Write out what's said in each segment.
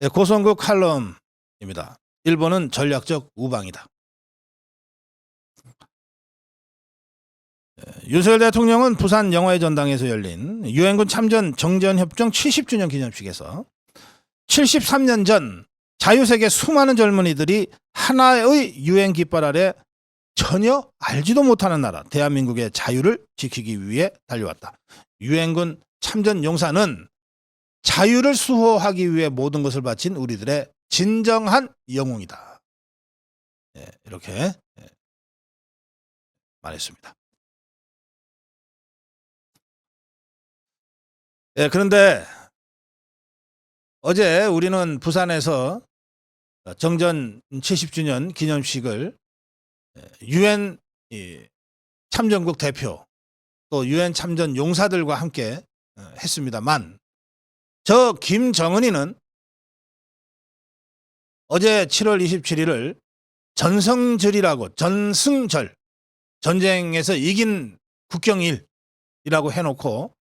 네, 고성국 칼럼입니다. 일본은 전략적 우방이다. 윤석열 대통령은 부산 영화의 전당에서 열린 유엔군 참전 정전협정 70주년 기념식에서 73년 전 자유세계 수많은 젊은이들이 하나의 유엔 깃발 아래 전혀 알지도 못하는 나라 대한민국의 자유를 지키기 위해 달려왔다. 유엔군 참전 용사는 자유를 수호하기 위해 모든 것을 바친 우리들의 진정한 영웅이다. 이렇게 말했습니다. 그런데 어제 우리는 부산에서 정전 70주년 기념식을 유엔 참전국 대표 또 유엔 참전 용사들과 함께 했습니다만 저 김정은이는 어제 7월 27일을 전승절이라고 전승절 전쟁에서 이긴 국경일이라고 해놓고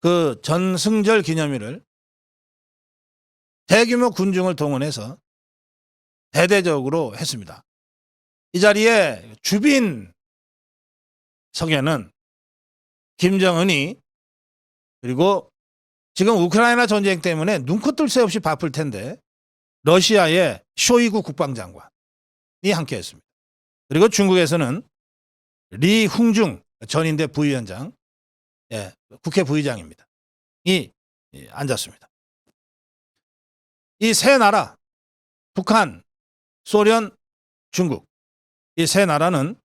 그 전승절 기념일을 대규모 군중을 동원해서 대대적으로 했습니다. 이 자리에 주빈석에는 김정은이 그리고 지금 우크라이나 전쟁 때문에 눈코 뜰 새 없이 바쁠 텐데 러시아의 쇼이구 국방장관이 함께 했습니다. 그리고 중국에서는 리흥중 전인대 부위원장, 국회 부의장입니다. 이 앉았습니다. 이 세 나라, 북한, 소련, 중국, 이 세 나라는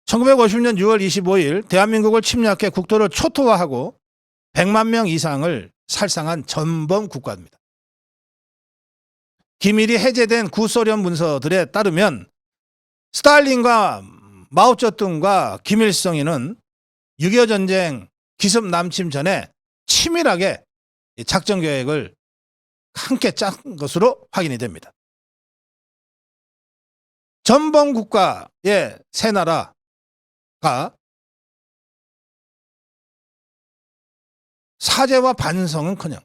1950년 6월 25일 대한민국을 침략해 국토를 초토화하고 100만 명 이상을 살상한 전범 국가입니다. 기밀이 해제된 구소련 문서들에 따르면 스탈린과 마오쩌둥과 김일성이는 6.25 전쟁 기습 남침 전에 치밀하게 작전 계획을 함께 짠 것으로 확인이 됩니다. 전범 국가의 세 나라가 사죄와 반성은커녕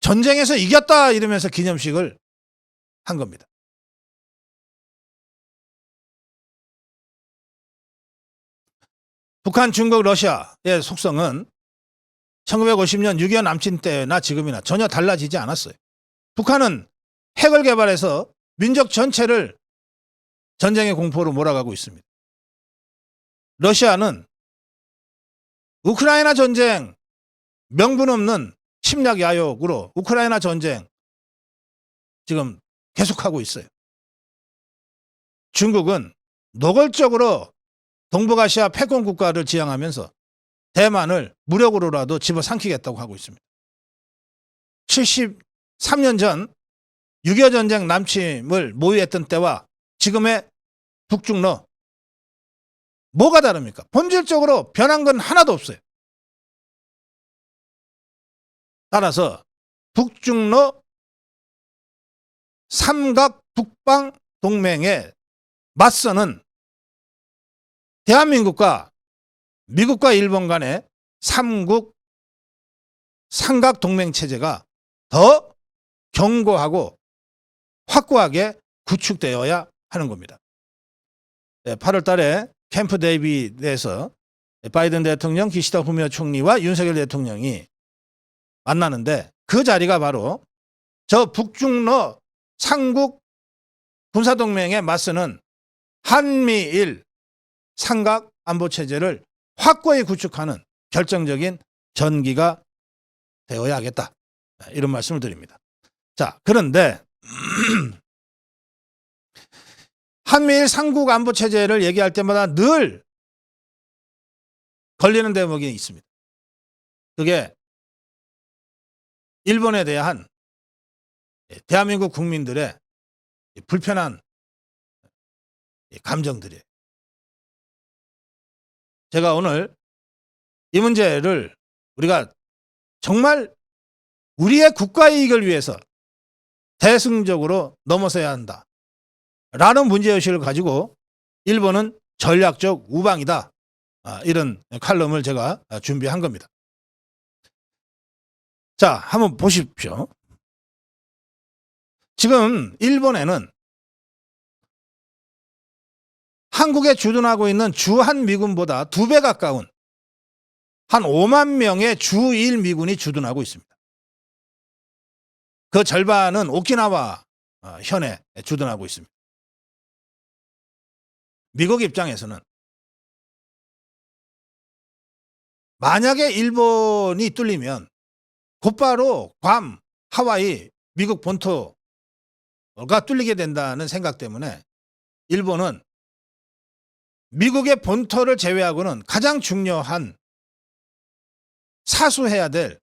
전쟁에서 이겼다 이러면서 기념식을 한 겁니다. 북한, 중국, 러시아의 속성은 1950년 6.25 남침 때나 지금이나 전혀 달라지지 않았어요. 북한은 핵을 개발해서 민족 전체를 전쟁의 공포로 몰아가고 있습니다. 러시아는 우크라이나 전쟁 명분 없는 침략 야욕으로 우크라이나 전쟁 지금 계속하고 있어요. 중국은 노골적으로 동북아시아 패권 국가를 지향하면서 대만을 무력으로라도 집어삼키겠다고 하고 있습니다. 73년 전 6.25 전쟁 남침을 모의했던 때와 지금의 북중러 뭐가 다릅니까? 본질적으로 변한 건 하나도 없어요. 따라서 북중러 삼각 북방 동맹에 맞서는 대한민국과 미국과 일본 간의 삼국 삼각 동맹 체제가 더 견고하고 확고하게 구축되어야 하는 겁니다. 8월 달에 캠프 데이비드에서 바이든 대통령, 기시다 후미오 총리와 윤석열 대통령이 만나는데 그 자리가 바로 저 북중러 삼국 군사동맹에 맞서는 한미일 삼각 안보체제를 확고히 구축하는 결정적인 전기가 되어야 하겠다. 이런 말씀을 드립니다. 자, 그런데 한미일 삼국 안보체제를 얘기할 때마다 늘 걸리는 대목이 있습니다. 그게 일본에 대한 대한민국 국민들의 불편한 감정들이에요. 제가 오늘 이 문제를 우리가 정말 우리의 국가 이익을 위해서 대승적으로 넘어서야 한다. 라는 문제의식을 가지고 일본은 전략적 우방이다. 이런 칼럼을 제가 준비한 겁니다. 자, 한번 보십시오. 지금 일본에는 한국에 주둔하고 있는 주한 미군보다 2배 가까운 한 5만 명의 주1 미군이 주둔하고 있습니다. 그 절반은 오키나와 현에 주둔하고 있습니다. 미국 입장에서는 만약에 일본이 뚫리면 곧바로 괌, 하와이, 미국 본토가 뚫리게 된다는 생각 때문에 일본은 미국의 본토를 제외하고는 가장 중요한 사수해야 될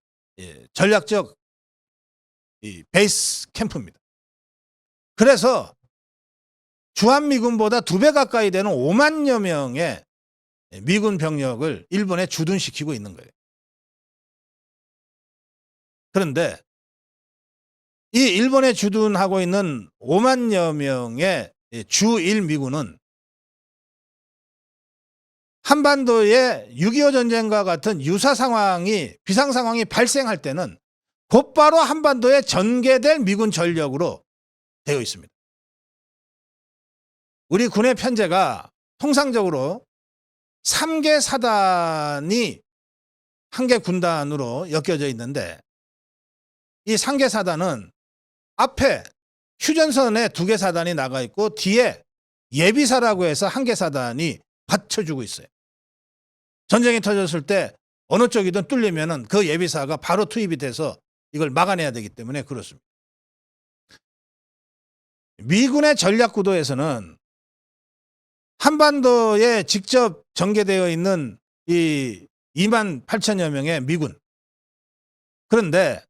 전략적 베이스 캠프입니다. 그래서 주한미군보다 2배 가까이 되는 5만여 명의 미군 병력을 일본에 주둔시키고 있는 거예요. 그런데 이 일본에 주둔하고 있는 5만여 명의 주1 미군은 한반도의 6.25 전쟁과 같은 유사 상황이, 비상 상황이 발생할 때는 곧바로 한반도에 전개될 미군 전력으로 되어 있습니다. 우리 군의 편제가 통상적으로 3개 사단이 1개 군단으로 엮여져 있는데, 이 3개 사단은 앞에 휴전선에 2개 사단이 나가 있고 뒤에 예비사라고 해서 1개 사단이 받쳐주고 있어요. 전쟁이 터졌을 때 어느 쪽이든 뚫리면은 그 예비사가 바로 투입이 돼서 이걸 막아내야 되기 때문에 그렇습니다. 미군의 전략 구도에서는 한반도에 직접 전개되어 있는 이 2만 8천여 명의 미군, 그런데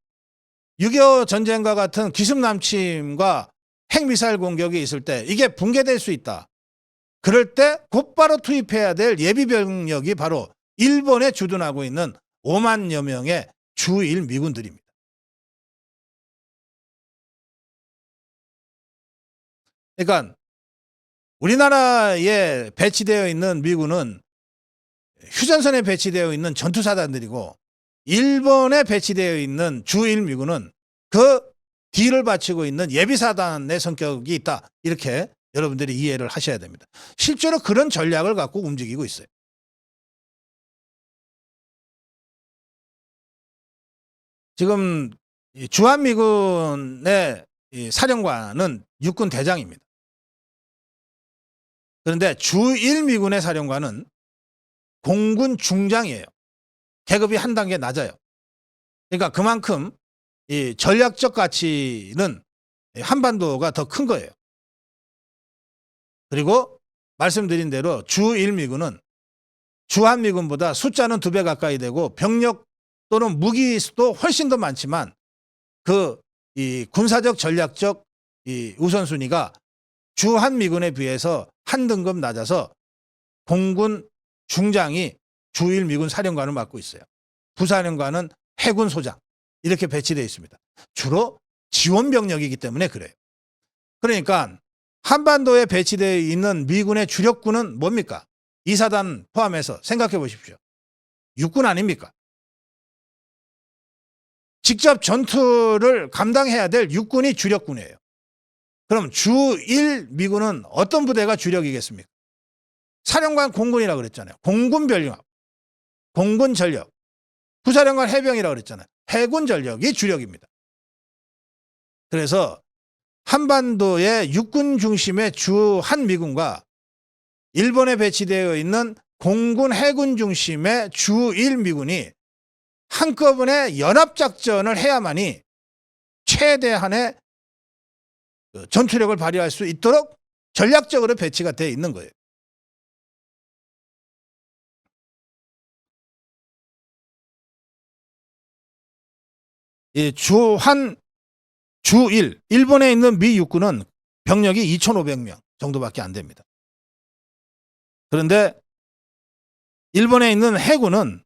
6.25 전쟁과 같은 기습 남침과 핵미사일 공격이 있을 때 이게 붕괴될 수 있다. 그럴 때 곧바로 투입해야 될 예비병력이 바로 일본에 주둔하고 있는 5만여 명의 주1 미군들입니다. 그러니까 우리나라에 배치되어 있는 미군은 휴전선에 배치되어 있는 전투사단들이고, 일본에 배치되어 있는 주1 미군은 그 뒤를 바치고 있는 예비사단의 성격이 있다. 이렇게 여러분들이 이해를 하셔야 됩니다. 실제로 그런 전략을 갖고 움직이고 있어요. 지금 주한미군의 사령관은 육군 대장입니다. 그런데 주1 미군의 사령관은 공군 중장이에요. 계급이 한 단계 낮아요. 그러니까 그만큼 이 전략적 가치는 한반도가 더 큰 거예요. 그리고 말씀드린 대로 주1 미군은 주한미군보다 숫자는 2배 가까이 되고 병력 또는 무기 수도 훨씬 더 많지만 그 이 군사적 전략적 이 우선순위가 주한미군에 비해서 한 등급 낮아서 공군 중장이 주1 미군 사령관을 맡고 있어요. 부사령관은 해군 소장 이렇게 배치되어 있습니다. 주로 지원 병력이기 때문에 그래요. 그러니까 한반도에 배치되어 있는 미군의 주력군은 뭡니까? 2사단 포함해서 생각해 보십시오. 육군 아닙니까? 직접 전투를 감당해야 될 육군이 주력군이에요. 그럼 주1 미군은 어떤 부대가 주력이겠습니까? 사령관 공군이라고 그랬잖아요. 공군 병력, 공군 전력. 부사령관 해병이라고 그랬잖아요. 해군 전력이 주력입니다. 그래서 한반도의 육군 중심의 주한 미군과 일본에 배치되어 있는 공군 해군 중심의 주1 미군이 한꺼번에 연합작전을 해야만이 최대한의 전투력을 발휘할 수 있도록 전략적으로 배치가 되어 있는 거예요. 이 주1, 일본에 있는 미 육군은 병력이 2,500명 정도밖에 안 됩니다. 그런데 일본에 있는 해군은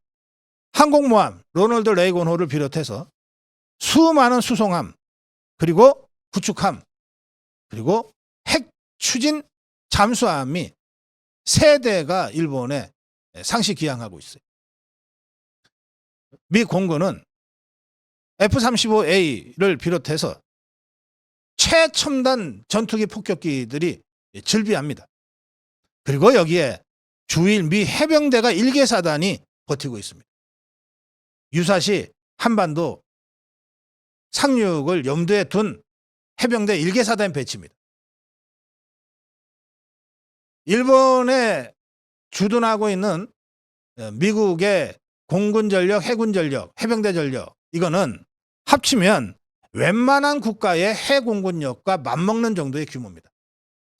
항공모함, 로널드 레이건호를 비롯해서 수많은 수송함, 그리고 구축함, 그리고 핵 추진 잠수함이 3대가 일본에 상시 기항하고 있어요. 미 공군은 F-35A를 비롯해서 최첨단 전투기 폭격기들이 즐비합니다. 그리고 여기에 주일 미 해병대가 1개 사단이 버티고 있습니다. 유사시 한반도 상륙을 염두에 둔 해병대 1개 사단 배치입니다. 일본에 주둔하고 있는 미국의 공군 전력, 해군 전력, 해병대 전력, 이거는 합치면 웬만한 국가의 해공군력과 맞먹는 정도의 규모입니다.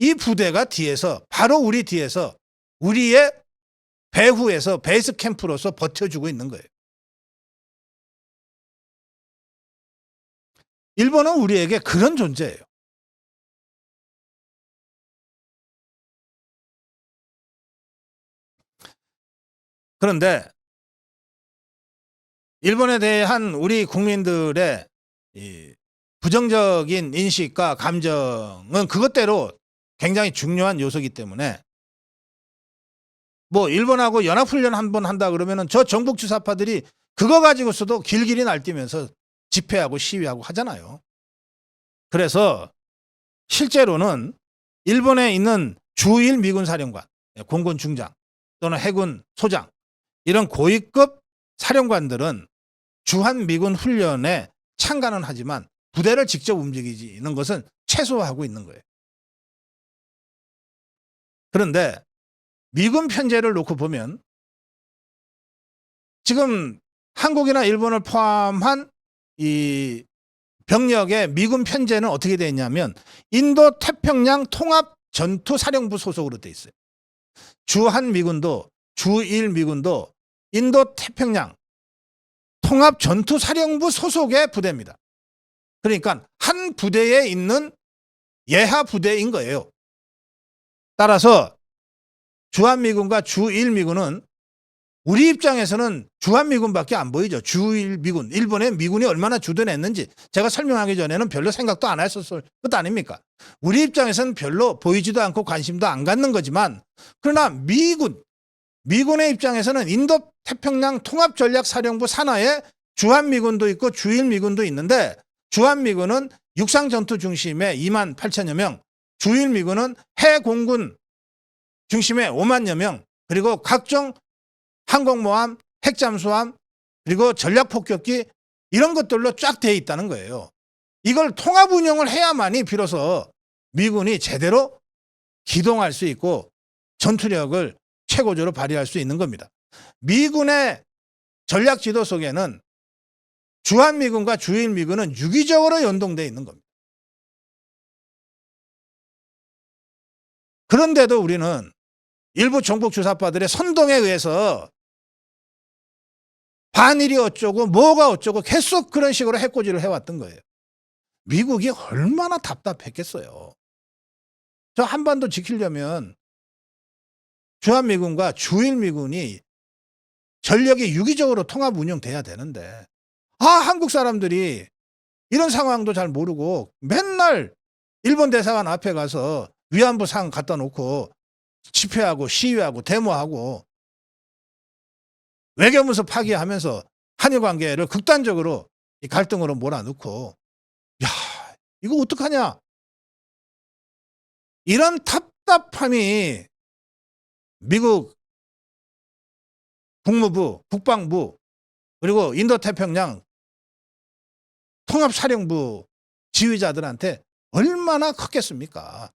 이 부대가 뒤에서, 바로 우리 뒤에서 우리의 배후에서 베이스 캠프로서 버텨주고 있는 거예요. 일본은 우리에게 그런 존재예요. 그런데 일본에 대한 우리 국민들의 이 부정적인 인식과 감정은 그것대로 굉장히 중요한 요소이기 때문에 뭐 일본하고 연합훈련 한번 한다 그러면은 저 정복주사파들이 그거 가지고서도 길길이 날뛰면서 집회하고 시위하고 하잖아요. 그래서 실제로는 일본에 있는 주일 미군 사령관, 공군 중장 또는 해군 소장, 이런 고위급 사령관들은 주한 미군 훈련에 참가는 하지만 부대를 직접 움직이는 것은 최소화하고 있는 거예요. 그런데 미군 편제를 놓고 보면 지금 한국이나 일본을 포함한 이 병력의 미군 편제는 어떻게 되어 있냐면 인도 태평양 통합 전투 사령부 소속으로 되어 있어요. 주한 미군도 주일 미군도 인도 태평양 통합 전투 사령부 소속의 부대입니다. 그러니까 한 부대에 있는 예하 부대인 거예요. 따라서 주한미군과 주일미군은 우리 입장에서는 주한미군밖에 안 보이죠. 주일미군, 일본의 미군이 얼마나 주둔했는지 제가 설명하기 전에는 별로 생각도 안 했었을 것 아닙니까? 우리 입장에서는 별로 보이지도 않고 관심도 안 갖는 거지만, 그러나 미군의 입장에서는 인도 태평양 통합전략사령부 산하에 주한미군도 있고 주일미군도 있는데, 주한미군은 육상전투 중심의 2만 8천여 명, 주일미군은 해공군 중심의 5만여 명, 그리고 각종 항공모함, 핵잠수함, 그리고 전략폭격기, 이런 것들로 쫙 되어 있다는 거예요. 이걸 통합 운영을 해야만이 비로소 미군이 제대로 기동할 수 있고 전투력을 최고조로 발휘할 수 있는 겁니다. 미군의 전략 지도 속에는 주한미군과 주일미군은 유기적으로 연동되어 있는 겁니다. 그런데도 우리는 일부 정복주사파들의 선동에 의해서 반일이 어쩌고 뭐가 어쩌고 계속 그런 식으로 해코지를 해왔던 거예요. 미국이 얼마나 답답했겠어요. 저 한반도 지키려면 주한미군과 주일미군이 전력이 유기적으로 통합 운영돼야 되는데, 한국 사람들이 이런 상황도 잘 모르고 맨날 일본 대사관 앞에 가서 위안부 상 갖다 놓고 집회하고 시위하고 데모하고 외교문서 파기하면서 한일 관계를 극단적으로 갈등으로 몰아넣고, 야, 이거 어떡하냐? 이런 답답함이 미국 국무부, 국방부, 그리고 인도태평양 통합사령부 지휘자들한테 얼마나 컸겠습니까?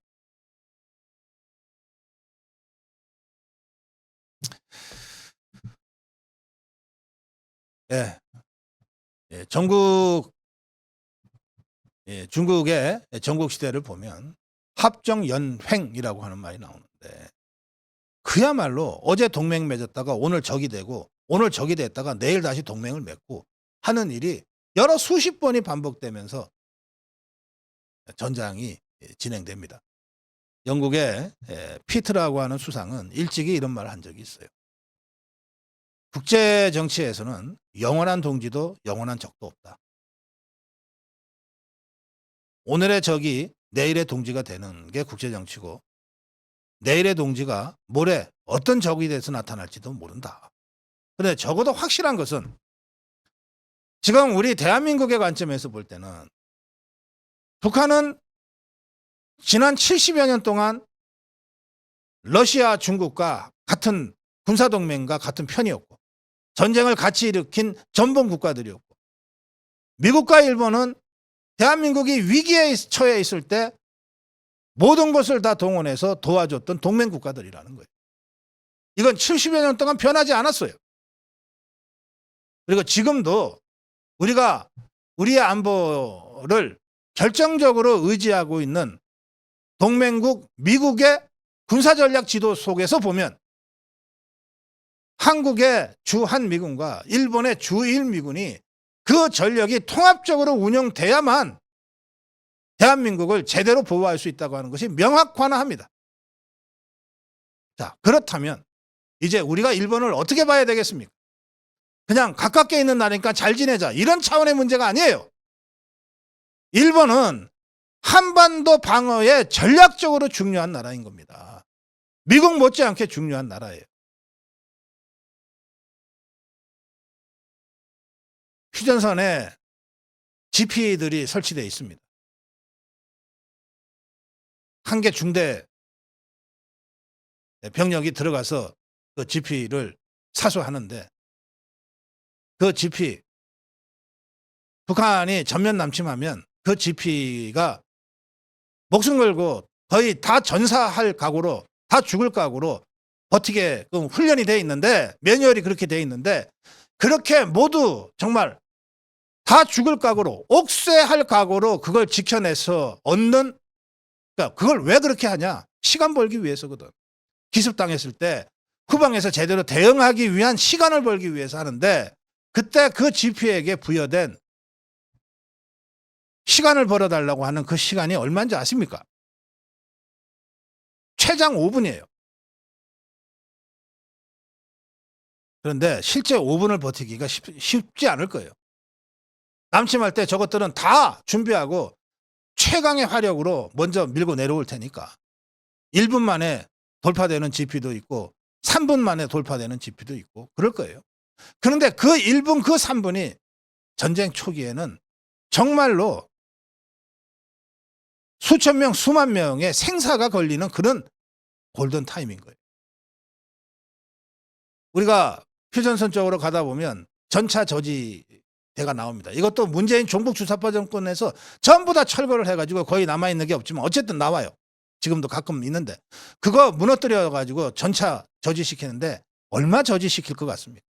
중국의 전국시대를 보면 합정연횡이라고 하는 말이 나오는데, 그야말로 어제 동맹 맺었다가 오늘 적이 되고, 오늘 적이 됐다가 내일 다시 동맹을 맺고 하는 일이 여러 수십 번이 반복되면서 전장이 진행됩니다. 영국의 피트라고 하는 수상은 일찍이 이런 말을 한 적이 있어요. 국제 정치에서는 영원한 동지도 영원한 적도 없다. 오늘의 적이 내일의 동지가 되는 게 국제 정치고, 내일의 동지가 모레 어떤 적이 돼서 나타날지도 모른다. 그런데 적어도 확실한 것은 지금 우리 대한민국의 관점에서 볼 때는 북한은 지난 70여 년 동안 러시아, 중국과 같은 군사동맹과 같은 편이었고 전쟁을 같이 일으킨 전범 국가들이었고 미국과 일본은 대한민국이 위기에 처해 있을 때 모든 것을 다 동원해서 도와줬던 동맹 국가들이라는 거예요. 이건 70여 년 동안 변하지 않았어요. 그리고 지금도 우리가 우리의 안보를 결정적으로 의지하고 있는 동맹국 미국의 군사전략 지도 속에서 보면 한국의 주한미군과 일본의 주일미군이 그 전력이 통합적으로 운영돼야만 대한민국을 제대로 보호할 수 있다고 하는 것이 명확화합니다. 자, 그렇다면 이제 우리가 일본을 어떻게 봐야 되겠습니까? 그냥 가깝게 있는 나라니까 잘 지내자 이런 차원의 문제가 아니에요. 일본은 한반도 방어에 전략적으로 중요한 나라인 겁니다. 미국 못지않게 중요한 나라예요. 휴전선에 GP들이 설치되어 있습니다. 한 개 중대 병력이 들어가서 그 GP를 사수하는데 그 GP 북한이 전면 남침하면 그 GP가 목숨 걸고 거의 다 전사할 각오로 다 죽을 각오로 버티게 훈련이 돼 있는데 매뉴얼이 그렇게 돼 있는데 그렇게 모두 정말 다 죽을 각오로 옥쇄할 각오로 그걸 지켜내서 얻는 그러니까 그걸 왜 그렇게 하냐? 시간 벌기 위해서거든. 기습당했을 때 후방에서 제대로 대응하기 위한 시간을 벌기 위해서 하는데 그때 그 GP에게 부여된 시간을 벌어달라고 하는 그 시간이 얼마인지 아십니까? 최장 5분이에요. 그런데 실제 5분을 버티기가 쉽지 않을 거예요. 남침할 때 저것들은 다 준비하고 최강의 화력으로 먼저 밀고 내려올 테니까 1분 만에 돌파되는 GP도 있고 3분 만에 돌파되는 GP도 있고 그럴 거예요. 그런데 그 1분 그 3분이 전쟁 초기에는 정말로 수천 명 수만 명의 생사가 걸리는 그런 골든타임인 거예요. 우리가 휴전선 쪽으로 가다 보면 전차 저지대가 나옵니다. 이것도 문재인 종북 주사파 정권에서 전부 다 철거를 해가지고 거의 남아있는 게 없지만 어쨌든 나와요. 지금도 가끔 있는데 그거 무너뜨려가지고 전차 저지시키는데 얼마 저지시킬 것 같습니까?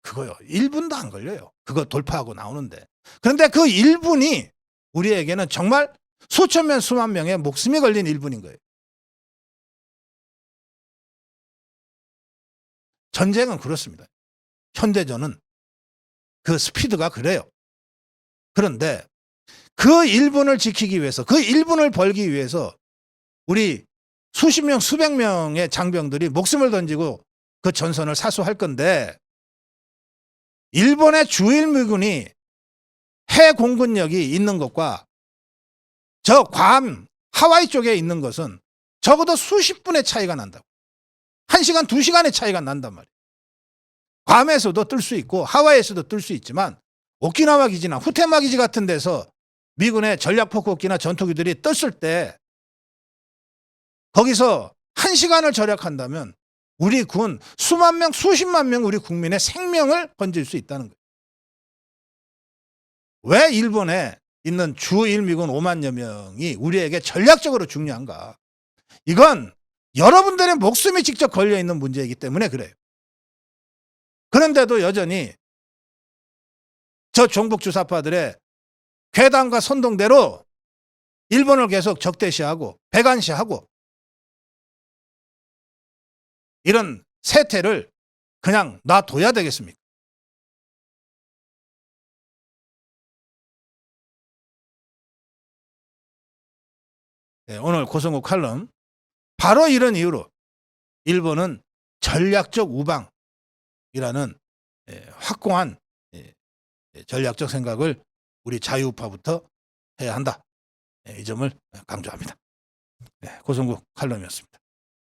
그거요. 1분도 안 걸려요. 그거 돌파하고 나오는데. 그런데 그 1분이 우리에게는 정말 수천 명 수만 명의 목숨이 걸린 1분인 거예요. 전쟁은 그렇습니다. 현대전은 그 스피드가 그래요. 그런데 그 1분을 지키기 위해서 그 1분을 벌기 위해서 우리 수십 명 수백 명의 장병들이 목숨을 던지고 그 전선을 사수할 건데 일본의 주일미군이 해 공군력이 있는 것과 저 괌 하와이 쪽에 있는 것은 적어도 수십 분의 차이가 난다고. 1시간 2시간의 차이가 난단 말이에요. 괌에서도 뜰 수 있고 하와이에서도 뜰 수 있지만 오키나와 기지나 후테마 기지 같은 데서 미군의 전략폭격기나 전투기들이 떴을 때 거기서 1시간을 절약한다면 우리 군 수만 명 수십만 명 우리 국민의 생명을 건질 수 있다는 거예요. 왜 일본에 있는 주일미군 5만여 명이 우리에게 전략적으로 중요한가? 이건 여러분들의 목숨이 직접 걸려있는 문제이기 때문에 그래요. 그런데도 여전히 저 종북 주사파들의 괴담과 선동대로 일본을 계속 적대시하고 배관시하고 이런 세태를 그냥 놔둬야 되겠습니까? 네, 오늘 고성국 칼럼 바로 이런 이유로 일본은 전략적 우방이라는 확고한 전략적 생각을 우리 자유우파부터 해야 한다. 이 점을 강조합니다. 고성국 칼럼이었습니다.